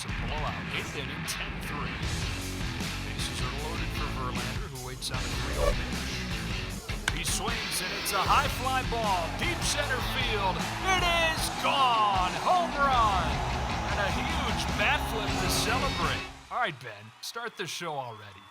It's a blowout. 8th inning, 10-3. Bases are loaded for Verlander, who waits on a 3-0 pitch. He swings, and it's a high fly ball. Deep center field. It is gone. Home run. And a huge bat flip to celebrate. All right, Ben, start the show already.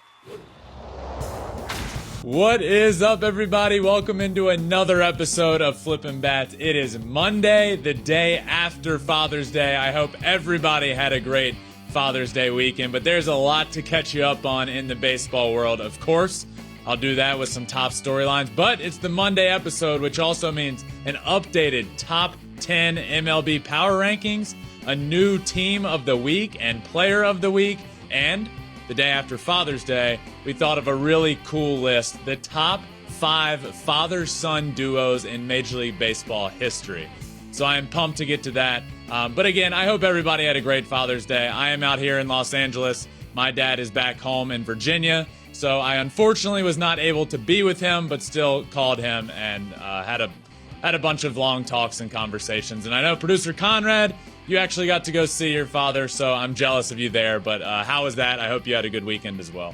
What is up, everybody? Welcome into another episode of Flippin Bats. It is Monday, the day after Father's Day. I hope everybody had a great Father's Day weekend, but there's a lot to catch you up on in the baseball world. Of course, I'll do that with some top storylines, but it's the Monday episode, which also means an updated top 10 MLB power rankings, a new team of the week and player of the week, and the day after Father's Day, we thought of a really cool list, the top 5 father-son duos in Major League Baseball history. So I am pumped to get to that. But again, I hope everybody had a great Father's Day. I am out here in Los Angeles. My dad is back home in Virginia. So I unfortunately was not able to be with him, but still called him and had a bunch of long talks and conversations. And I know producer Conrad, you actually got to go see your father, so I'm jealous of you there. But how was that? I hope you had a good weekend as well.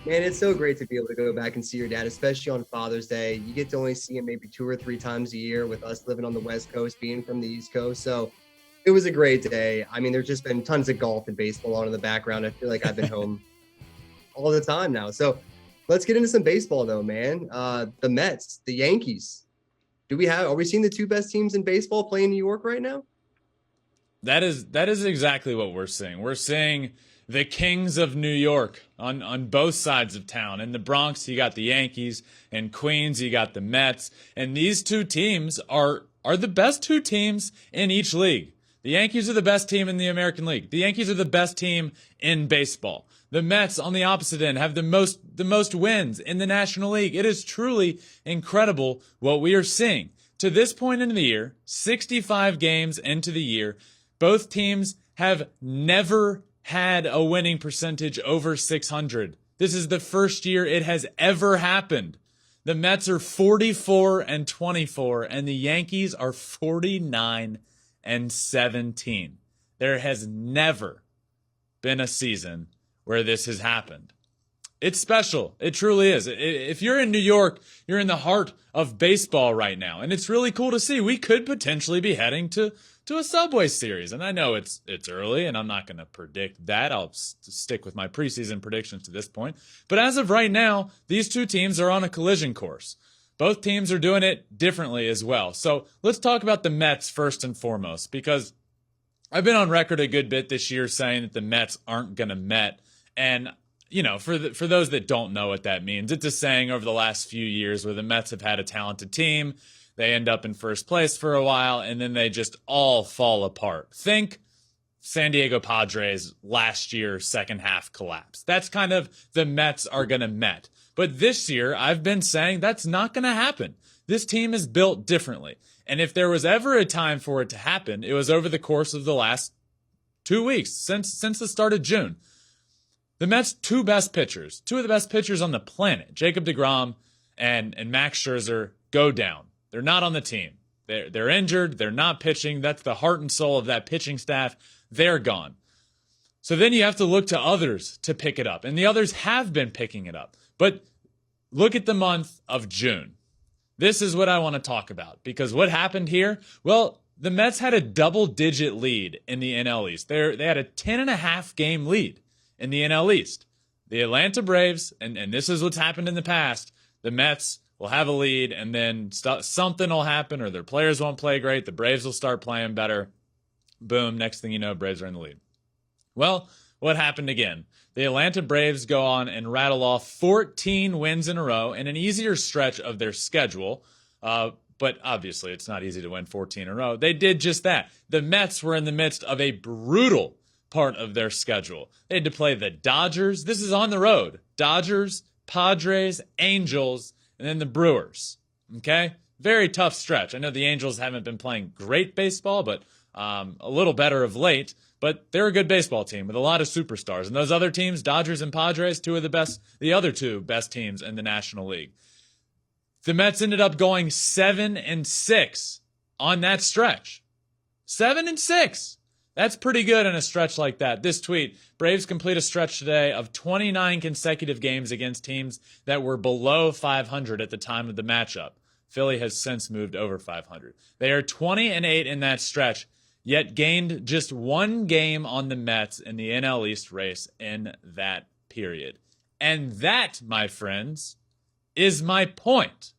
Man, it's so great to be able to go back and see your dad, especially on Father's Day. You get to only see him maybe 2 or 3 times a year, with us living on the West Coast, being from the East Coast. So it was a great day. I mean, there's just been tons of golf and baseball on in the background. I feel like I've been home all the time now. So let's get into some baseball though, man. The Mets, the Yankees. Are we seeing the 2 best teams in baseball play in New York right now? That is exactly what we're seeing. We're seeing the Kings of New York on both sides of town. In the Bronx, you got the Yankees. In Queens, you got the Mets. And these 2 teams are the best 2 teams in each league. The Yankees are the best team in the American League. The Yankees are the best team in baseball. The Mets, on the opposite end, have the most wins in the National League. It is truly incredible what we are seeing. To this point in the year, 65 games into the year, both teams have never had a winning percentage over 600. This is the first year it has ever happened. The Mets are 44-24, and the Yankees are 49-17. There has never been a season where this has happened. It's special. It truly is. If you're in New York, you're in the heart of baseball right now, and it's really cool to see. We could potentially be heading to a Subway Series, and I know it's early, and I'm not going to predict that. I'll stick with my preseason predictions to this point. But as of right now, these 2 teams are on a collision course. Both teams are doing it differently as well. So let's talk about the Mets first and foremost, because I've been on record a good bit this year saying that the Mets aren't going to Met, and you know, for those that don't know what that means, it's a saying over the last few years where the Mets have had a talented team. They end up in first place for a while, and then they just all fall apart. Think San Diego Padres last year, second half collapse. That's kind of the Mets are going to Met. But this year, I've been saying that's not going to happen. This team is built differently. And if there was ever a time for it to happen, it was over the course of the last 2 weeks, since the start of June. The Mets' 2 best pitchers, 2 of the best pitchers on the planet, Jacob deGrom and Max Scherzer, go down. They're not on the team. They're injured. They're not pitching. That's the heart and soul of that pitching staff. They're gone. So then you have to look to others to pick it up. And the others have been picking it up. But look at the month of June. This is what I want to talk about. Because what happened here? Well, the Mets had a double-digit lead in the NL East. They had a 10.5 game lead in the NL East. The Atlanta Braves, and this is what's happened in the past, the Mets will have a lead, and then something will happen, or their players won't play great. The Braves will start playing better. Boom, next thing you know, Braves are in the lead. Well, what happened again? The Atlanta Braves go on and rattle off 14 wins in a row in an easier stretch of their schedule. But obviously, it's not easy to win 14 in a row. They did just that. The Mets were in the midst of a brutal part of their schedule. They had to play the Dodgers. This is on the road. Dodgers, Padres, Angels, and then the Brewers. Okay? Very tough stretch. I know the Angels haven't been playing great baseball, but a little better of late. But they're a good baseball team with a lot of superstars. And those other teams, Dodgers and Padres, the other 2 best teams in the National League. The Mets ended up going 7-6 on that stretch. 7-6. That's pretty good in a stretch like that. This tweet, Braves complete a stretch today of 29 consecutive games against teams that were below 500 at the time of the matchup. Philly has since moved over 500. They are 20-8 in that stretch, yet gained just one game on the Mets in the NL East race in that period. And that, my friends, is my point.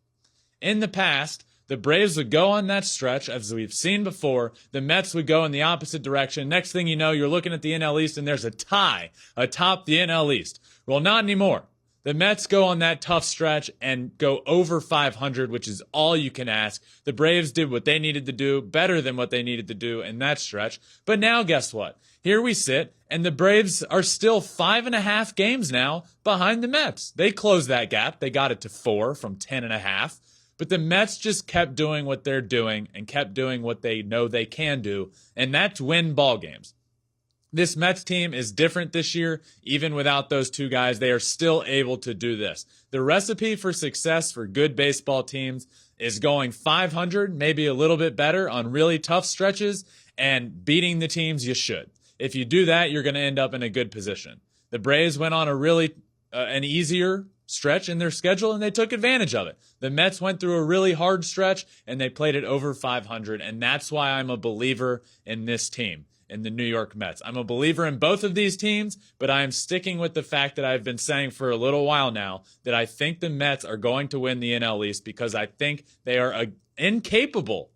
In the past, the Braves would go on that stretch, as we've seen before. The Mets would go in the opposite direction. Next thing you know, you're looking at the NL East, and there's a tie atop the NL East. Well, not anymore. The Mets go on that tough stretch and go over 500, which is all you can ask. The Braves did what they needed to do, better than what they needed to do in that stretch. But now, guess what? Here we sit, and the Braves are still 5.5 games now behind the Mets. They closed that gap. They got it to 4 from 10.5. But the Mets just kept doing what they're doing and kept doing what they know they can do, and that's win ball games. This Mets team is different this year. Even without those two guys, they are still able to do this. The recipe for success for good baseball teams is going 500, maybe a little bit better on really tough stretches, and beating the teams you should. If you do that, you're going to end up in a good position. The Braves went on a really an easier stretch in their schedule, and they took advantage of it. The Mets went through a really hard stretch, and they played it over 500, and that's why I'm a believer in this team, in the New York Mets. I'm a believer in both of these teams, but I am sticking with the fact that I've been saying for a little while now that I think the Mets are going to win the NL East because I think they are incapable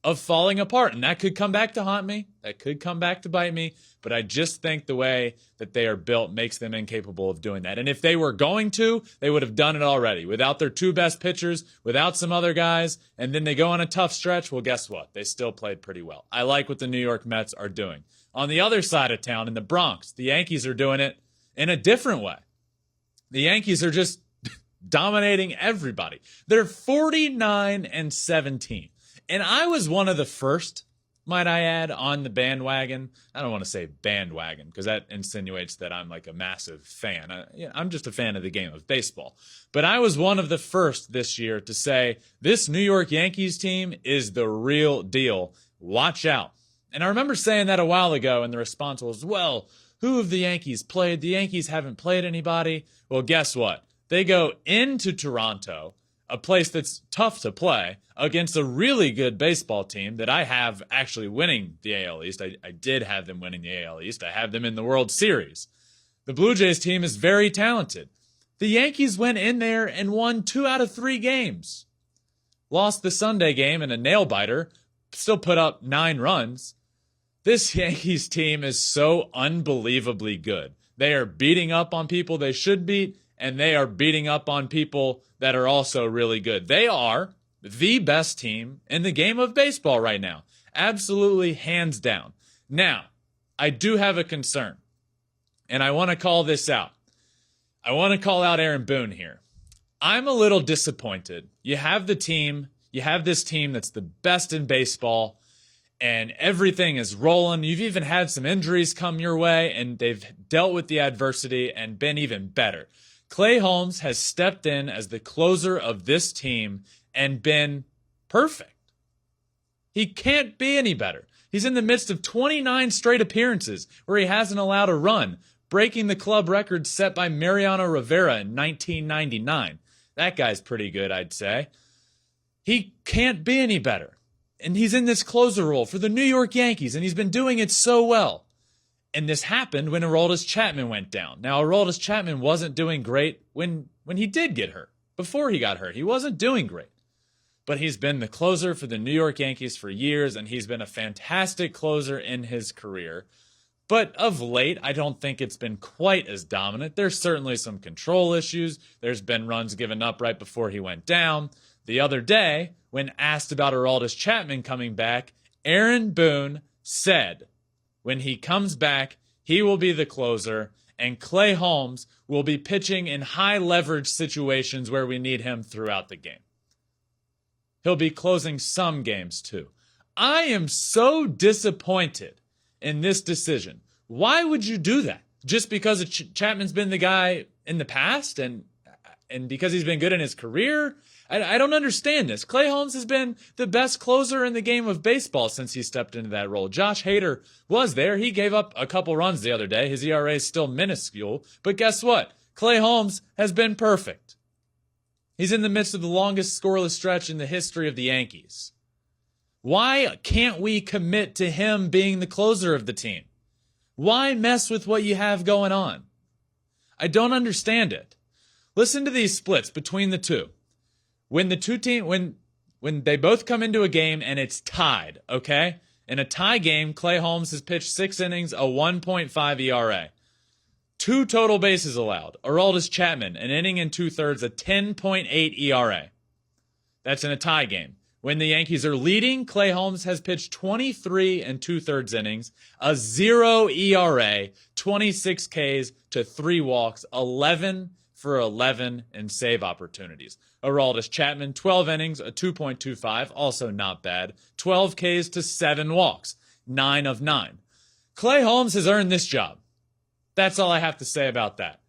of falling apart, and that could come back to haunt me. That could come back to bite me, but I just think the way that they are built makes them incapable of doing that. And if they were going to, they would have done it already. Without their two best pitchers, without some other guys, and then they go on a tough stretch, well, guess what? They still played pretty well. I like what the New York Mets are doing. On the other side of town, in the Bronx, the Yankees are doing it in a different way. The Yankees are just dominating everybody. They're 49-17. And I was one of the first, might I add, on the bandwagon. I don't want to say bandwagon because that insinuates that I'm like a massive fan. I'm just a fan of the game of baseball. But I was one of the first this year to say, this New York Yankees team is the real deal. Watch out. And I remember saying that a while ago, and the response was, well, who have the Yankees played? The Yankees haven't played anybody. Well, guess what? They go into Toronto, a place that's tough to play, against a really good baseball team that I have actually winning the AL East. I did have them winning the AL East. I have them in the World Series. The Blue Jays team is very talented. The Yankees went in there and won 2 out of 3 games. Lost the Sunday game in a nail-biter, still put up 9 runs. This Yankees team is so unbelievably good. They are beating up on people they should beat, and they are beating up on people that are also really good. They are the best team in the game of baseball right now. Absolutely hands down. Now, I do have a concern, and I want to call this out. I want to call out Aaron Boone here. I'm a little disappointed. You have the team. You have this team that's the best in baseball, and everything is rolling. You've even had some injuries come your way, and they've dealt with the adversity and been even better. Clay Holmes has stepped in as the closer of this team and been perfect. He can't be any better. He's in the midst of 29 straight appearances where he hasn't allowed a run, breaking the club record set by Mariano Rivera in 1999. That guy's pretty good, I'd say. He can't be any better. And he's in this closer role for the New York Yankees, and he's been doing it so well. And this happened when Aroldis Chapman went down. Now, Aroldis Chapman wasn't doing great when he did get hurt. Before he got hurt, he wasn't doing great. But he's been the closer for the New York Yankees for years, and he's been a fantastic closer in his career. But of late, I don't think it's been quite as dominant. There's certainly some control issues. There's been runs given up right before he went down. The other day, when asked about Aroldis Chapman coming back, Aaron Boone said, when he comes back, he will be the closer, and Clay Holmes will be pitching in high leverage situations where we need him throughout the game. He'll be closing some games too. I am so disappointed in this decision. Why would you do that? Just because Chapman's been the guy in the past and because he's been good in his career? I don't understand this. Clay Holmes has been the best closer in the game of baseball since he stepped into that role. Josh Hader was there. He gave up a couple runs the other day. His ERA is still minuscule. But guess what? Clay Holmes has been perfect. He's in the midst of the longest scoreless stretch in the history of the Yankees. Why can't we commit to him being the closer of the team? Why mess with what you have going on? I don't understand it. Listen to these splits between the two. When the two team, when they both come into a game and it's tied, okay? In a tie game, Clay Holmes has pitched 6 innings, a 1.5 ERA. 2 total bases allowed. Aroldis Chapman, an inning and 2/3, a 10.8 ERA. That's in a tie game. When the Yankees are leading, Clay Holmes has pitched 23 and 2/3 innings, a 0 ERA, 26 Ks to 3 walks, 11 for 11 in save opportunities. Aroldis Chapman, 12 innings, a 2.25, also not bad. 12 Ks to 7 walks, 9 of 9. Clay Holmes has earned this job. That's all I have to say about that.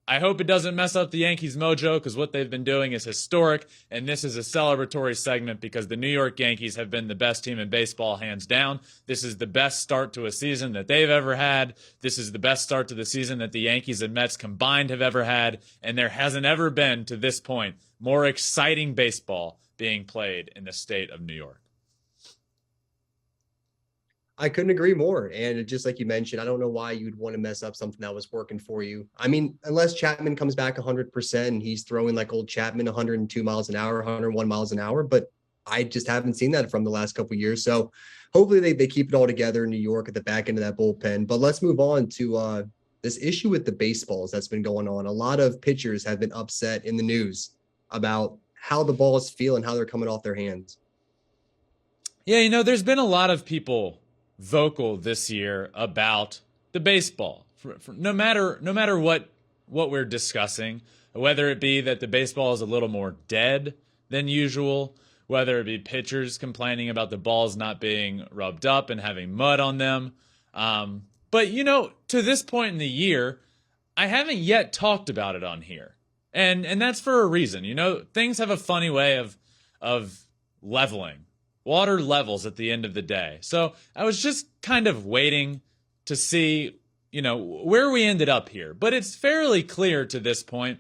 I hope it doesn't mess up the Yankees' mojo, because what they've been doing is historic, and this is a celebratory segment because the New York Yankees have been the best team in baseball, hands down. This is the best start to a season that they've ever had. This is the best start to the season that the Yankees and Mets combined have ever had, and there hasn't ever been, to this point, more exciting baseball being played in the state of New York. I couldn't agree more. And just like you mentioned, I don't know why you'd want to mess up something that was working for you. I mean, unless Chapman comes back 100% and he's throwing like old Chapman, 102 miles an hour, 101 miles an hour. But I just haven't seen that from the last couple of years. So hopefully they keep it all together in New York at the back end of that bullpen. But let's move on to this issue with the baseballs that's been going on. A lot of pitchers have been upset in the news about how the balls feel and how they're coming off their hands. Yeah, you know, there's been a lot of people vocal this year about the baseball. No matter what we're discussing, whether it be that the baseball is a little more dead than usual, whether it be pitchers complaining about the balls not being rubbed up and having mud on them. But, you know, to this point in the year, I haven't yet talked about it on here. And that's for a reason. You know, things have a funny way of leveling. Water levels at the end of the day. So I was just kind of waiting to see, you know, where we ended up here. But it's fairly clear to this point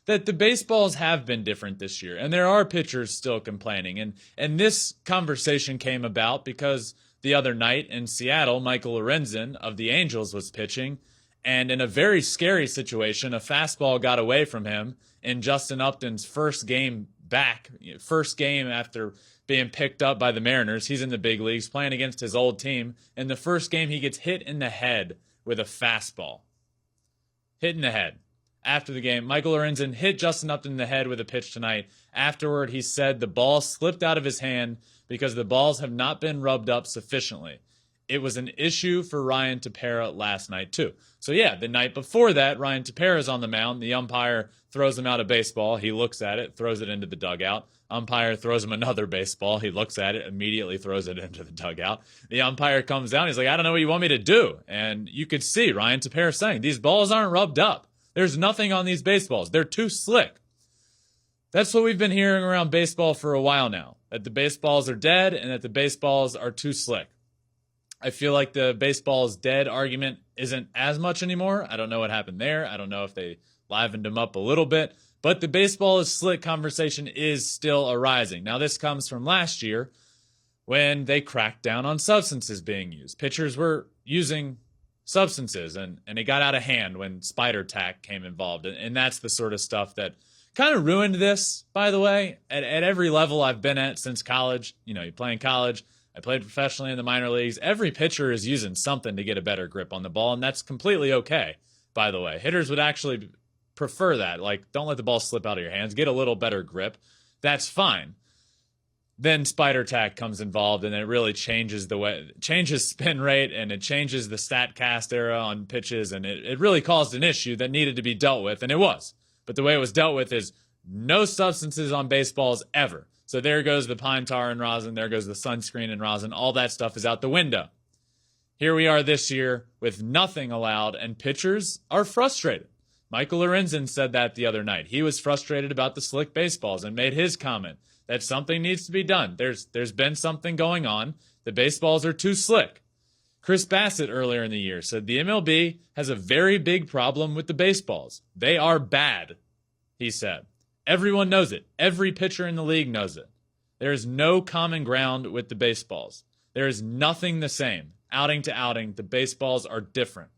that the baseballs have been different this year. And there are pitchers still complaining. And this conversation came about because the other night in Seattle, Michael Lorenzen of the Angels was pitching. And in a very scary situation, a fastball got away from him in Justin Upton's first game back, first game after being picked up by the Mariners. He's in the big leagues playing against his old team. In the first game, he gets hit in the head with a fastball. Hit in the head. After the game, Michael Lorenzen hit Justin Upton in the head with a pitch tonight. Afterward, he said the ball slipped out of his hand because the balls have not been rubbed up sufficiently. It was an issue for Ryan Tepera last night, too. So, yeah, the night before that, Ryan Tepera's on the mound. The umpire throws him out a baseball. He looks at it, throws it into the dugout. Umpire throws him another baseball. He looks at it, immediately throws it into the dugout. The umpire comes down. He's like, I don't know what you want me to do. And you could see Ryan Tepera saying, these balls aren't rubbed up. There's nothing on these baseballs. They're too slick. That's what we've been hearing around baseball for a while now, that the baseballs are dead and that the baseballs are too slick. I feel like the baseball's dead argument isn't as much anymore. I don't know what happened there. I don't know if they livened them up a little bit. But the baseball is slick conversation is still arising. Now, this comes from last year when they cracked down on substances being used. Pitchers were using substances, and it got out of hand when spider tack came involved. And that's the sort of stuff that kind of ruined this, by the way, at every level I've been at since college. You know, you play in college. I played professionally in the minor leagues. Every pitcher is using something to get a better grip on the ball, and that's completely okay, by the way. Hitters would actually prefer that. Like, don't let the ball slip out of your hands. Get a little better grip. That's fine. Then spider tack comes involved, and it really changes changes spin rate, and it changes the StatCast era on pitches, and it really caused an issue that needed to be dealt with, and it was. But the way it was dealt with is no substances on baseballs ever. So there goes the pine tar and rosin, there goes the sunscreen and rosin. All that stuff is out the window. Here we are this year with nothing allowed, and pitchers are frustrated. Michael Lorenzen said that the other night. He was frustrated about the slick baseballs and made his comment that something needs to be done. There's been something going on. The baseballs are too slick. Chris Bassett earlier in the year said the MLB has a very big problem with the baseballs. They are bad, he said. Everyone knows it. Every pitcher in the league knows it. There is no common ground with the baseballs. There is nothing the same. Outing to outing, the baseballs are different.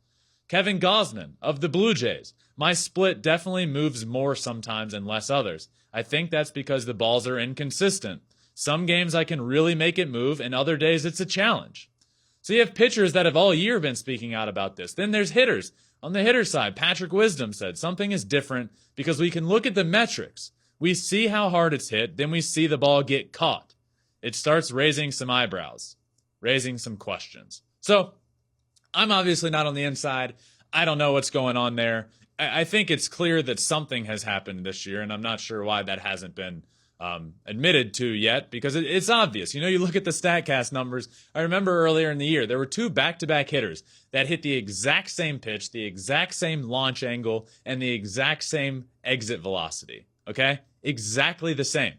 Kevin Gausman of the Blue Jays. My split definitely moves more sometimes and less others. I think that's because the balls are inconsistent. Some games I can really make it move, and other days it's a challenge. So you have pitchers that have all year been speaking out about this. Then there's hitters. On the hitter side, Patrick Wisdom said something is different because we can look at the metrics. We see how hard it's hit, then we see the ball get caught. It starts raising some eyebrows, raising some questions. So I'm obviously not on the inside. I don't know what's going on there. I think it's clear that something has happened this year, and I'm not sure why that hasn't been admitted to yet, because it's obvious. You know, you look at the StatCast numbers. I remember earlier in the year, there were 2 back-to-back hitters that hit the exact same pitch, the exact same launch angle, and the exact same exit velocity. Okay? Exactly the same.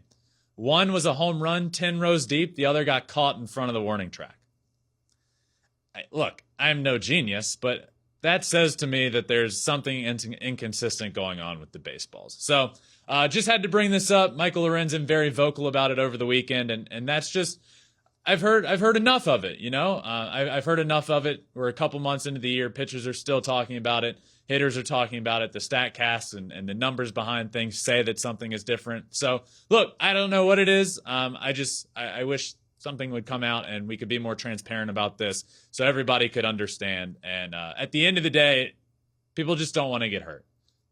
One was a home run 10 rows deep. The other got caught in front of the warning track. Look, I'm no genius, but that says to me that there's something inconsistent going on with the baseballs. So just had to bring this up. Michael Lorenzen very vocal about it over the weekend, and that's just, I've heard enough of it, you know? I've heard enough of it. We're a couple months into the year. Pitchers are still talking about it. Hitters are talking about it. The StatCasts and the numbers behind things say that something is different. So, look, I don't know what it is. I wish something would come out and we could be more transparent about this so everybody could understand. And at the end of the day, people just don't want to get hurt.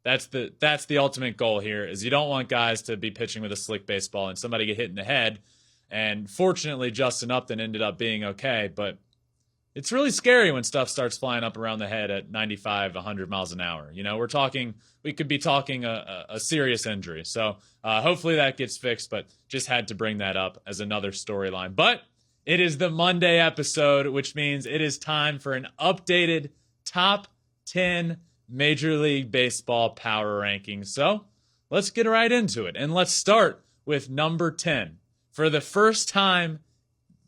That's the ultimate goal here, is you don't want guys to be pitching with a slick baseball and somebody get hit in the head. And fortunately, Justin Upton ended up being okay, but it's really scary when stuff starts flying up around the head at 95, 100 miles an hour. You know, we could be talking a serious injury. So hopefully that gets fixed, but just had to bring that up as another storyline. But it is the Monday episode, which means it is time for an updated top 10 Major League Baseball power rankings. So let's get right into it. And let's start with number 10. For the first time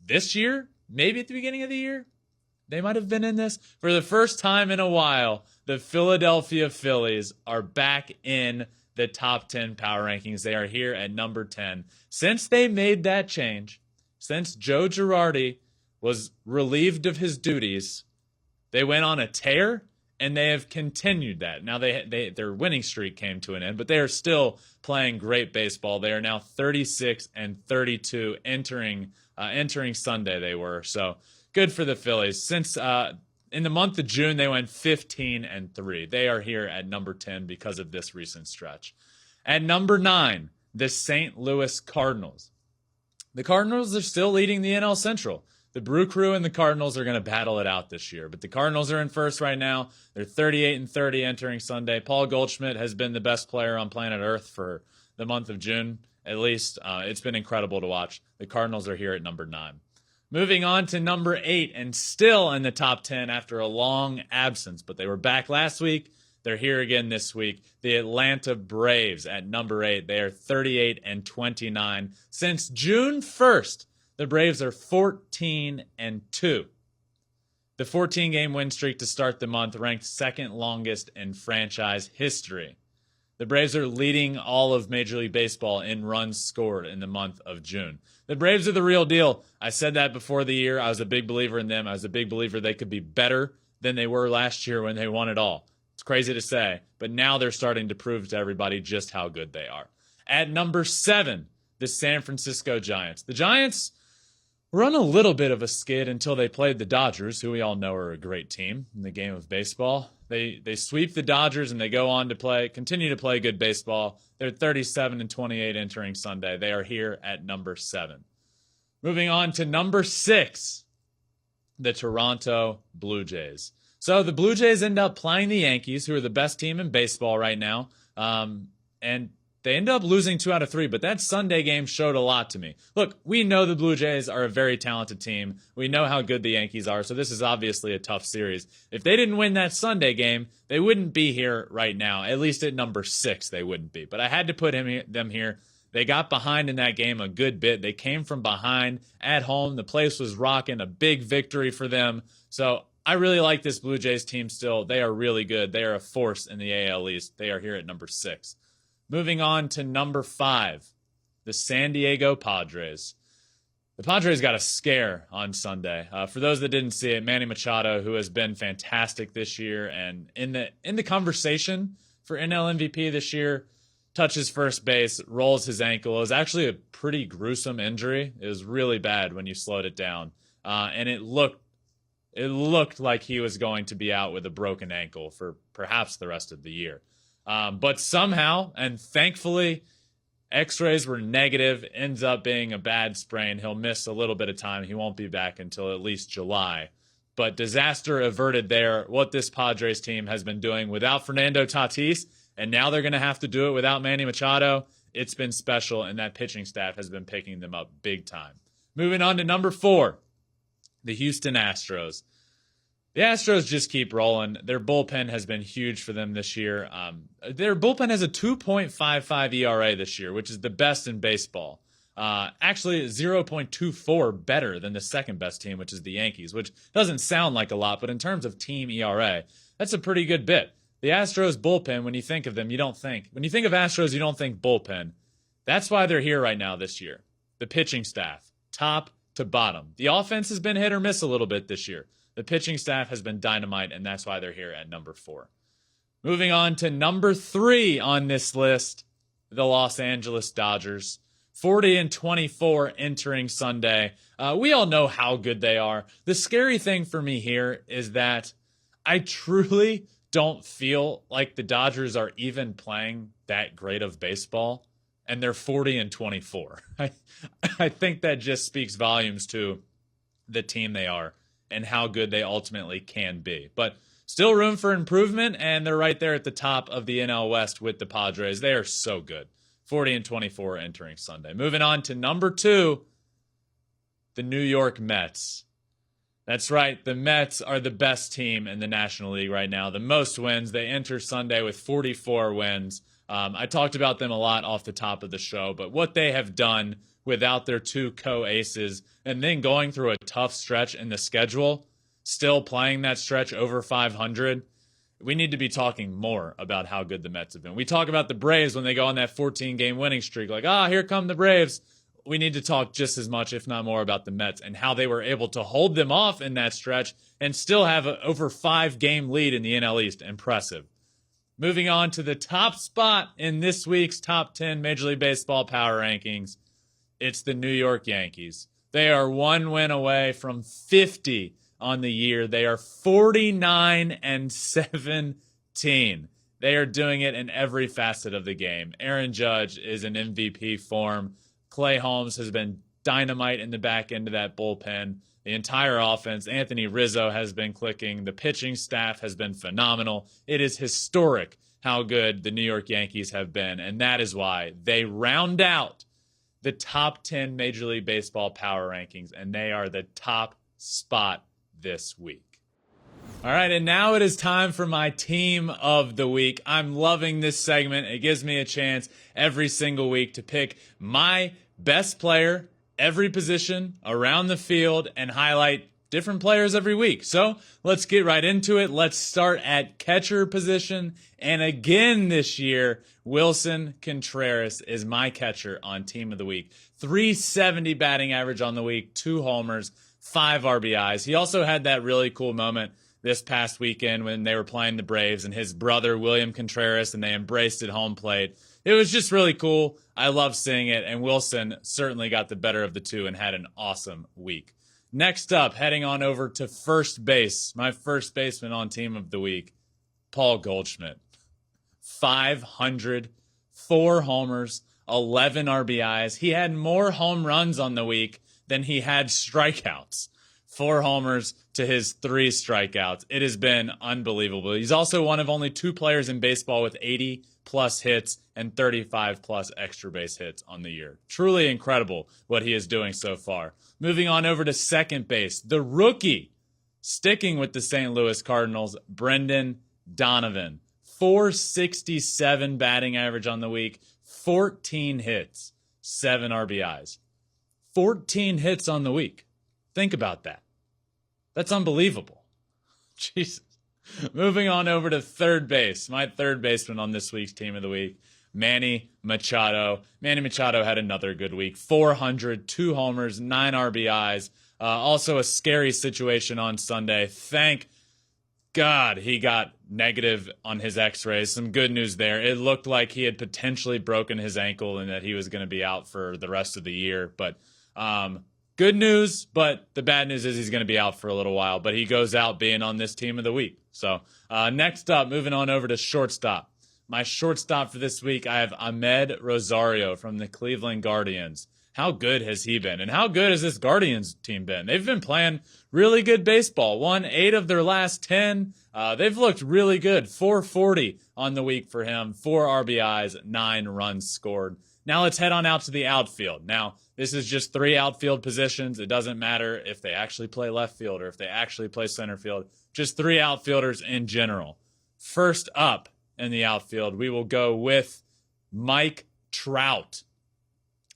this year, maybe at the beginning of the year, they might have been in this. For the first time in a while, the Philadelphia Phillies are back in the top 10 power rankings. They are here at number 10. Since they made that change, since Joe Girardi was relieved of his duties, they went on a tear, and they have continued that. Now, their winning streak came to an end, but they are still playing great baseball. They are now 36-32 entering Sunday they were. So good for the Phillies. Since in the month of June, they went 15-3. They are here at number 10 because of this recent stretch. At number 9, the St. Louis Cardinals. The Cardinals are still leading the NL Central. The Brew Crew and the Cardinals are going to battle it out this year. But the Cardinals are in first right now. They're 38-30 entering Sunday. Paul Goldschmidt has been the best player on planet Earth for the month of June, at least. It's been incredible to watch. The Cardinals are here at number 9. Moving on to number 8, and still in the top 10 after a long absence. But they were back last week. They're here again this week. The Atlanta Braves at number 8. They are 38-29. Since June 1st, the Braves are 14-2. The 14-game win streak to start the month ranked second longest in franchise history. The Braves are leading all of Major League Baseball in runs scored in the month of June. The Braves are the real deal. I said that before the year. I was a big believer in them. I was a big believer they could be better than they were last year when they won it all. It's crazy to say, but now they're starting to prove to everybody just how good they are. At number 7, the San Francisco Giants. The Giants were on a little bit of a skid until they played the Dodgers, who we all know are a great team in the game of baseball. They sweep the Dodgers and they go on to continue to play good baseball. They're 37-28 entering Sunday. They are here at number 7. Moving on to number 6, the Toronto Blue Jays. So the Blue Jays end up playing the Yankees, who are the best team in baseball right now. And They ended up losing 2 out of 3, but that Sunday game showed a lot to me. Look, we know the Blue Jays are a very talented team. We know how good the Yankees are, so this is obviously a tough series. If they didn't win that Sunday game, they wouldn't be here right now. At least at number 6, they wouldn't be. But I had to put them here. They got behind in that game a good bit. They came from behind at home. The place was rocking, a big victory for them. So I really like this Blue Jays team still. They are really good. They are a force in the AL East. They are here at number 6. Moving on to number 5, the San Diego Padres. The Padres got a scare on Sunday. For those that didn't see it, Manny Machado, who has been fantastic this year and in the conversation for NL MVP this year, touches first base, rolls his ankle. It was actually a pretty gruesome injury. It was really bad when you slowed it down. And it looked like he was going to be out with a broken ankle for perhaps the rest of the year. But somehow, and thankfully, x-rays were negative, ends up being a bad sprain. He'll miss a little bit of time. He won't be back until at least July. But disaster averted there. What this Padres team has been doing without Fernando Tatis, and now they're going to have to do it without Manny Machado. It's been special, and that pitching staff has been picking them up big time. Moving on to number 4, the Houston Astros. The Astros just keep rolling. Their bullpen has been huge for them this year. Their bullpen has a 2.55 ERA this year, which is the best in baseball. Actually, 0.24 better than the second best team, which is the Yankees, which doesn't sound like a lot, but in terms of team ERA, that's a pretty good bit. The Astros bullpen, when you think of them, when you think of Astros, you don't think bullpen. That's why they're here right now this year. The pitching staff, top to bottom. The offense has been hit or miss a little bit this year. The pitching staff has been dynamite, and that's why they're here at number 4. Moving on to number 3 on this list, the Los Angeles Dodgers. 40-24 entering Sunday. We all know how good they are. The scary thing for me here is that I truly don't feel like the Dodgers are even playing that great of baseball, and they're 40-24. I think that just speaks volumes to the team they are and how good they ultimately can be. But still room for improvement, and they're right there at the top of the NL West with the Padres. They are so good. 40-24 entering Sunday. Moving on to number 2, the New York Mets. That's right, the Mets are the best team in the National League right now. The most wins. They enter Sunday with 44 wins. I talked about them a lot off the top of the show, but what they have done without their 2 co-aces and then going through a tough stretch in the schedule, still playing that stretch over 500, we need to be talking more about how good the Mets have been. We talk about the Braves when they go on that 14-game winning streak, like, here come the Braves. We need to talk just as much, if not more, about the Mets and how they were able to hold them off in that stretch and still have an over 5-game lead in the NL East. Impressive. Moving on to the top spot in this week's top 10 Major League Baseball power rankings, it's the New York Yankees. They are 1 win away from 50 on the year. They are 49-17. They are doing it in every facet of the game. Aaron Judge is in MVP form. Clay Holmes has been dynamite in the back end of that bullpen. The entire offense, Anthony Rizzo has been clicking. The pitching staff has been phenomenal. It is historic how good the New York Yankees have been, and that is why they round out the top 10 Major League Baseball power rankings, and they are the top spot this week. All right, and now it is time for my team of the week. I'm loving this segment. It gives me a chance every single week to pick my best player, every position around the field, and highlight different players every week. So let's get right into it. Let's start at catcher position. And again this year, Willson Contreras is my catcher on team of the week. 370 batting average on the week, 2 homers, 5 RBIs. He also had that really cool moment this past weekend when they were playing the Braves and his brother, William Contreras, and they embraced at home plate. It was just really cool. I love seeing it, and Wilson certainly got the better of the two and had an awesome week. Next up, heading on over to first base, my first baseman on team of the week, Paul Goldschmidt. 500, 4 homers, 11 RBIs. He had more home runs on the week than he had strikeouts. 4 homers to his 3 strikeouts. It has been unbelievable. He's also one of only 2 players in baseball with 80-plus hits and 35-plus extra base hits on the year. Truly incredible what he is doing so far. Moving on over to second base, the rookie, sticking with the St. Louis Cardinals, Brendan Donovan. 467 batting average on the week, 14 hits, 7 RBIs. 14 hits on the week. Think about that. That's unbelievable. Jesus. Moving on over to third base. My third baseman on this week's Team of the Week, Manny Machado. Manny Machado had another good week. 400, 2 homers, 9 RBIs. Also a scary situation on Sunday. Thank God he got negative on his x-rays. Some good news there. It looked like he had potentially broken his ankle and that he was going to be out for the rest of the year. But good news, but the bad news is he's going to be out for a little while. But he goes out being on this Team of the Week. So next up, moving on over to shortstop. My shortstop for this week, I have Amed Rosario from the Cleveland Guardians. How good has he been? And how good has this Guardians team been? They've been playing really good baseball. Won 8 of their last 10. They've looked really good. 440 on the week for him. 4 RBIs, 9 runs scored. Now let's head on out to the outfield. Now, this is just 3 outfield positions. It doesn't matter if they actually play left field or if they actually play center field. Just 3 outfielders in general. First up in the outfield, we will go with Mike Trout.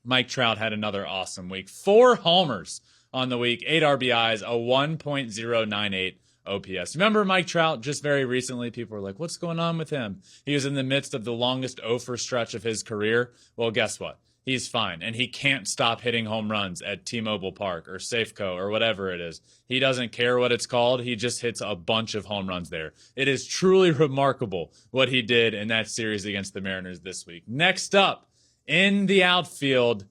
Mike Trout had another awesome week. 4 homers on the week, 8 RBIs, a 1.098 OPS. Remember Mike Trout just very recently? People were like, what's going on with him? He was in the midst of the longest 0-for stretch of his career. Well, guess what? He's fine, and he can't stop hitting home runs at T-Mobile Park or Safeco or whatever it is. He doesn't care what it's called. He just hits a bunch of home runs there. It is truly remarkable what he did in that series against the Mariners this week. Next up, in the outfield,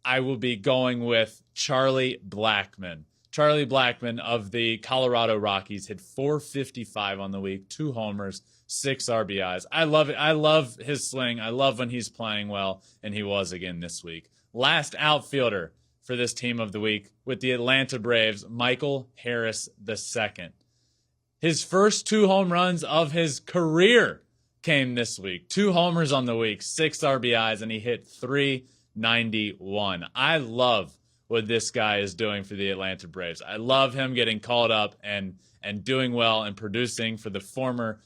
I will be going with Charlie Blackmon. Charlie Blackmon of the Colorado Rockies hit 455 on the week, 2 homers, 6 RBIs. I love it. I love his swing. I love when he's playing well, and he was again this week. Last outfielder for this Team of the Week with the Atlanta Braves, Michael Harris II. His first 2 home runs of his career came this week. 2 homers on the week, 6 RBIs, and he hit 391. I love what this guy is doing for the Atlanta Braves. I love him getting called up and doing well and producing for the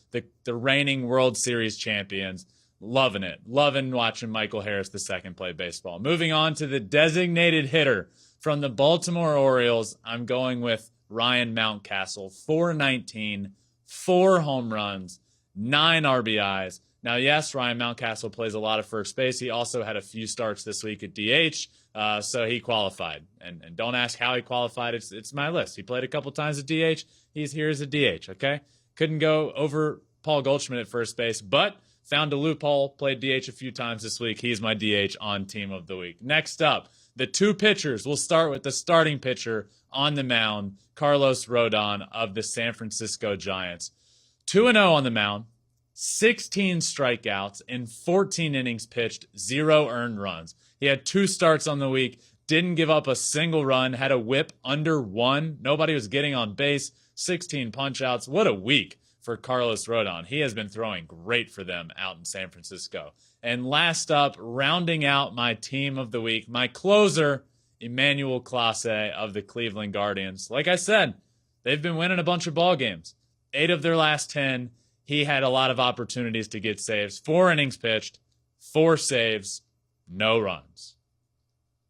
reigning World Series champions. Loving it. Loving watching Michael Harris II play baseball. Moving on to the designated hitter from the Baltimore Orioles, I'm going with Ryan Mountcastle. 419, 4 home runs, 9 RBIs. Now, yes, Ryan Mountcastle plays a lot of first base. He also had a few starts this week at DH, so he qualified. And don't ask how he qualified. It's my list. He played a couple times at DH. He's here as a DH, okay? Couldn't go over Paul Goldschmidt at first base, but found a loophole, played DH a few times this week. He's my DH on Team of the Week. Next up, the 2 pitchers. We'll start with the starting pitcher on the mound, Carlos Rodon of the San Francisco Giants. 2-0 on the mound, 16 strikeouts in 14 innings pitched, 0 earned runs. He had 2 starts on the week, didn't give up a single run, had a whip under 1. Nobody was getting on base, 16 punch-outs. What a week for Carlos Rodon. He has been throwing great for them out in San Francisco. And last up, rounding out my Team of the Week, my closer, Emmanuel Clase of the Cleveland Guardians. Like I said, they've been winning a bunch of ball games. 8 of their last 10. He had a lot of opportunities to get saves. 4 innings pitched, 4 saves, no runs.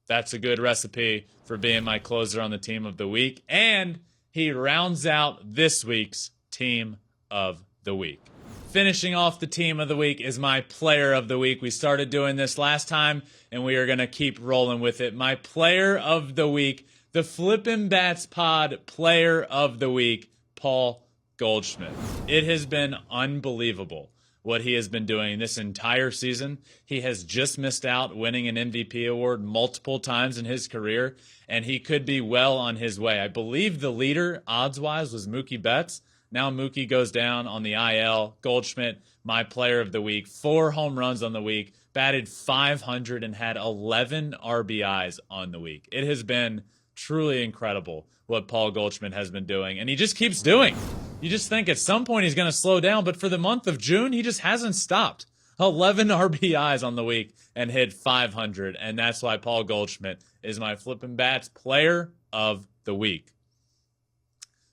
That's a good recipe for being my closer on the Team of the Week. And he rounds out this week's Team of the Week. Finishing off the Team of the Week is my Player of the Week. We started doing this last time, and we are going to keep rolling with it. My Player of the Week, the Flippin Bats Pod Player of the Week, Paul Goldschmidt. It has been unbelievable what he has been doing this entire season. He has just missed out winning an MVP award multiple times in his career, and he could be well on his way. I believe the leader, odds-wise, was Mookie Betts. Now Mookie goes down on the IL. Goldschmidt, my Player of the Week, 4 home runs on the week, batted .500 and had 11 RBIs on the week. It has been truly incredible what Paul Goldschmidt has been doing, and he just keeps doing. You just think at some point he's going to slow down, but for the month of June, he just hasn't stopped. 11 RBIs on the week and hit 500, and that's why Paul Goldschmidt is my Flippin Bats player of the week.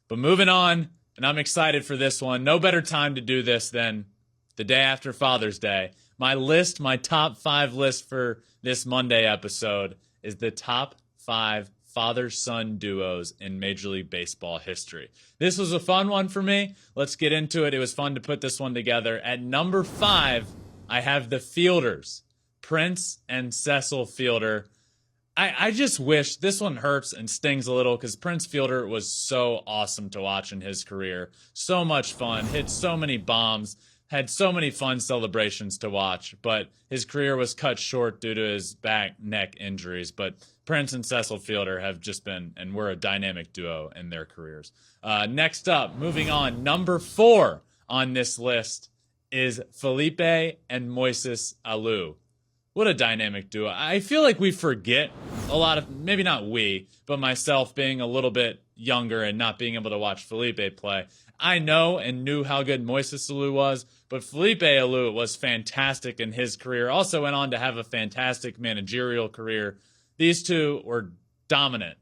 But moving on, and I'm excited for this one. No better time to do this than the day after Father's Day. My top 5 list for this Monday episode is the top 5 father-son duos in Major League Baseball history. This was a fun one for me. Let's get into it. It was fun to put this one together. At number 5, I have the Fielders, Prince and Cecil Fielder. I just wish, this one hurts and stings a little because Prince Fielder was so awesome to watch in his career. So much fun, hit so many bombs, had so many fun celebrations to watch, but his career was cut short due to his back, neck injuries. But Prince and Cecil Fielder have just been, and were a dynamic duo in their careers. Next up, moving on, number 4 on this list is Felipe and MOISÉS ALOU. What a dynamic duo. I feel like we forget a lot of, maybe not we, but myself being a little bit younger and not being able to watch Felipe play. I know and knew how good MOISÉS ALOU was, but Felipe ALOU was fantastic in his career. Also went on to have a fantastic managerial career. These two were dominant,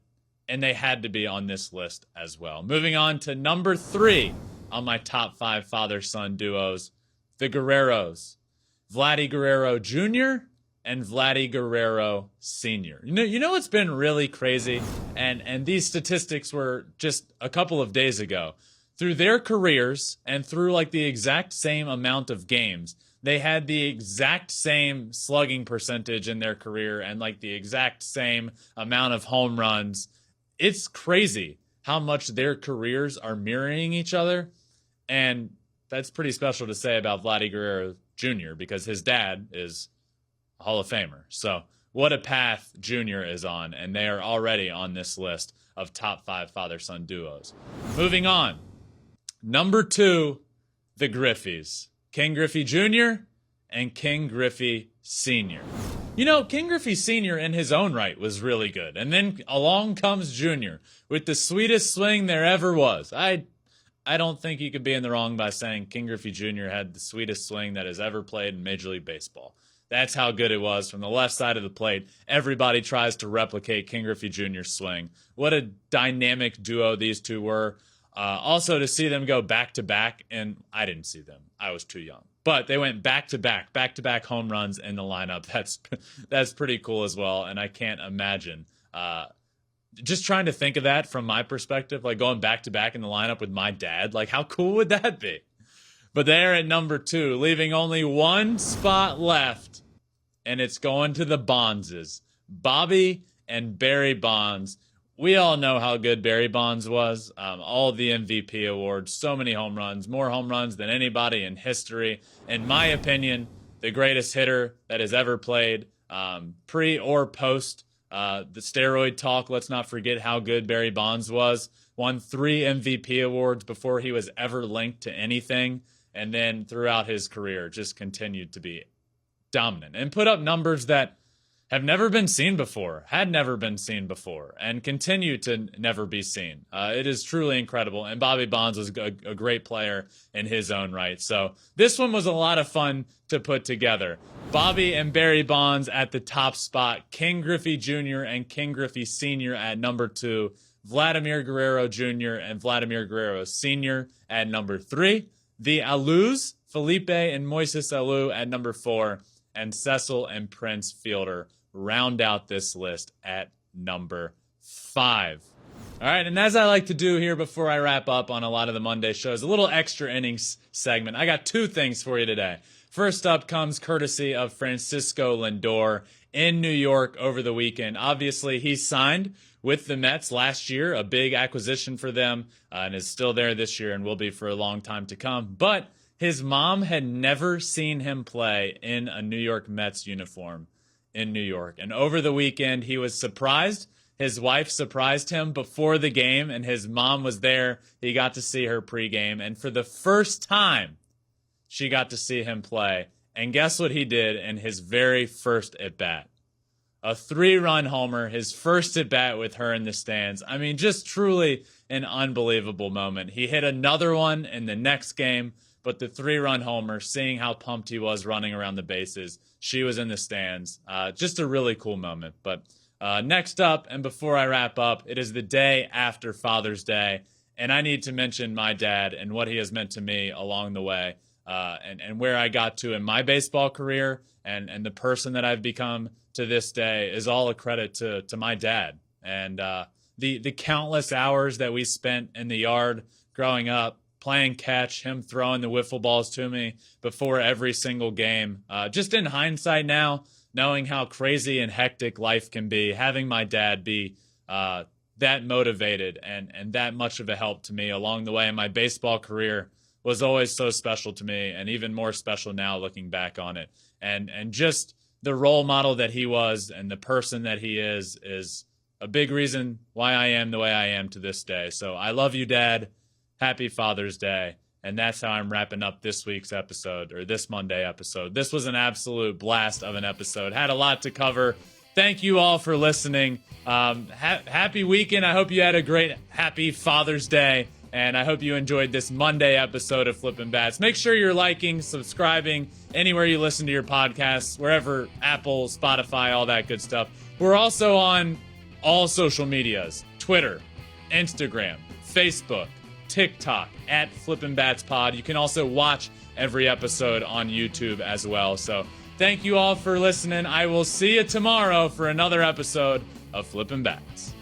and they had to be on this list as well. Moving on to number 3 on my top 5 father-son duos, the Guerreros. Vladdy Guerrero Jr. and Vladdy Guerrero Sr. You know what's been really crazy? And these statistics were just a couple of days ago. Through their careers and through like the exact same amount of games, they had the exact same slugging percentage in their career and like the exact same amount of home runs. It's crazy how much their careers are mirroring each other. And that's pretty special to say about Vladdy Guerrero Jr. because his dad is a Hall of Famer. So what a path Jr. is on, and they are already on this list of top 5 father-son duos. Moving on. Number 2, the Griffeys. Ken Griffey Jr. and Ken Griffey Sr. You know, Ken Griffey Sr. in his own right was really good. And then along comes Jr. with the sweetest swing there ever was. I don't think you could be in the wrong by saying Ken Griffey Jr. had the sweetest swing that has ever played in Major League Baseball. That's how good it was from the left side of the plate. Everybody tries to replicate Ken Griffey Jr.'s swing. What a dynamic duo these two were. Also, to see them go back-to-back, and I didn't see them. I was too young. But they went back-to-back home runs in the lineup. That's pretty cool as well, and I can't imagine. Just trying to think of that from my perspective, like going back-to-back in the lineup with my dad. Like, how cool would that be? But they're at number 2, leaving only one spot left, and it's going to the Bondses. Bobby and Barry Bonds. We all know how good Barry Bonds was. All the MVP awards, so many home runs, more home runs than anybody in history. In my opinion, the greatest hitter that has ever played, pre or post the steroid talk. Let's not forget how good Barry Bonds was. Won 3 MVP awards before he was ever linked to anything. And then throughout his career, just continued to be dominant and put up numbers that have never been seen before, had never been seen before, and continue to never be seen. It is truly incredible, and Bobby Bonds was a great player in his own right. So this one was a lot of fun to put together. Bobby and Barry Bonds at the top spot, Ken Griffey Jr. and Ken Griffey Sr. at number 2, Vladimir Guerrero Jr. and Vladimir Guerrero Sr. at number 3, the ALOUs, Felipe and MOISÉS ALOU at number 4, and Cecil and Prince Fielder round out this list at number 5. All right, and as I like to do here before I wrap up on a lot of the Monday shows, a little extra innings segment. I got 2 things for you today. First up comes courtesy of Francisco Lindor in New York over the weekend. Obviously, he signed with the Mets last year, a big acquisition for them, and is still there this year and will be for a long time to come. But his mom had never seen him play in a New York Mets uniform in New York. And over the weekend, he was surprised. His wife surprised him before the game, and his mom was there. He got to see her pregame, and for the first time, she got to see him play. And guess what he did in his very first at-bat? a 3-run homer, his first at bat with her in the stands. I mean, just truly an unbelievable moment. He hit another one in the next game, but the 3-run homer, seeing how pumped he was running around the bases, she was in the stands. Just a really cool moment. But next up, and before I wrap up, it is the day after Father's Day, and I need to mention my dad and what he has meant to me along the way, and where I got to in my baseball career, and the person that I've become to this day is all a credit to my dad. And the countless hours that we spent in the yard growing up, playing catch, him throwing the wiffle balls to me before every single game. Just in hindsight now, knowing how crazy and hectic life can be, having my dad be that motivated and that much of a help to me along the way in my baseball career was always so special to me, and even more special now looking back on it. And just the role model that he was and the person that he is a big reason why I am the way I am to this day. So I love you, Dad. Happy Father's Day. And that's how I'm wrapping up this week's episode, or this Monday episode. This was an absolute blast of an episode. Had a lot to cover. Thank you all for listening. Happy weekend. I hope you had a great, happy Father's Day. And I hope you enjoyed this Monday episode of Flippin' Bats. Make sure you're liking, subscribing, anywhere you listen to your podcasts, wherever, Apple, Spotify, all that good stuff. We're also on all social medias, Twitter, Instagram, Facebook, TikTok, at Flippin' Bats Pod. You can also watch every episode on YouTube as well. So thank you all for listening. I will see you tomorrow for another episode of Flippin' Bats.